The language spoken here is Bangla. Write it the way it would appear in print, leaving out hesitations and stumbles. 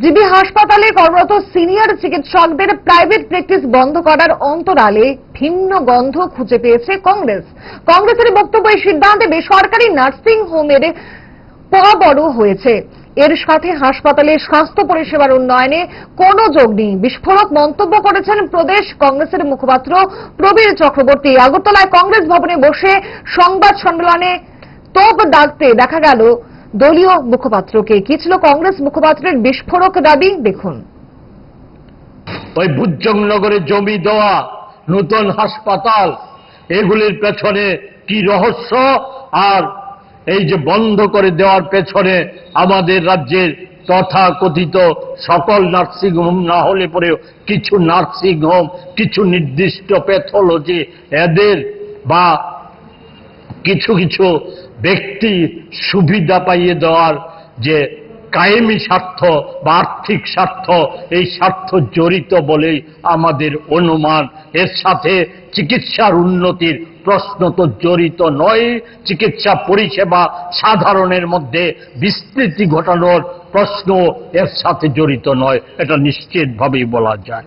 জিবি হাসপাতালে কর্মরত সিনিয়র চিকিৎসকদের প্রাইভেট প্র্যাকটিস বন্ধ করার অন্তরালে ভিন্ন গন্ধ খুঁজে পেয়েছে কংগ্রেস। কংগ্রেসের বক্তব্য, এই সিদ্ধান্তে বেসরকারি নার্সিং হোমের বড় হয়েছে। এর সাথে হাসপাতালে স্বাস্থ্য পরিষেবার উন্নয়নে কোনো যোগ নেই। বিস্ফোরক মন্তব্য করেছেন প্রদেশ কংগ্রেসের মুখপাত্র প্রবীর চক্রবর্তী। আগরতলায় কংগ্রেস ভবনে বসে সংবাদ সম্মেলনে তোপ দাগতে দেখা গেল দলীয় মুখপাত্রকে। কি ছিল কংগ্রেস মুখপাত্রের বিস্ফোরক দাবি, দেখুন। ওই ভুজঙ্গনগরে জমি দেওয়া, নতুন হাসপাতাল, এগুলির পেছনে কি রহস্য? আর এই যে বন্ধ করে দেওয়ার পেছনে আমাদের রাজ্যের তথাকথিত সকল নার্সিং হোম না হলে পরেও কিছু নার্সিং হোম, কিছু নির্দিষ্ট প্যাথোলজি, এদের বা কিছু কিছু ব্যক্তি সুবিধা পাইয়ে দেওয়ার যে কায়েমি স্বার্থ বা আর্থিক স্বার্থ, এই স্বার্থ জড়িত বলেই আমাদের অনুমান। এর সাথে চিকিৎসার উন্নতির প্রশ্ন তো জড়িত নয়। চিকিৎসা পরিষেবা সাধারণের মধ্যে বিস্তৃতি ঘটানোর প্রশ্ন এর সাথে জড়িত নয়, এটা নিশ্চিতভাবেই বলা যায়।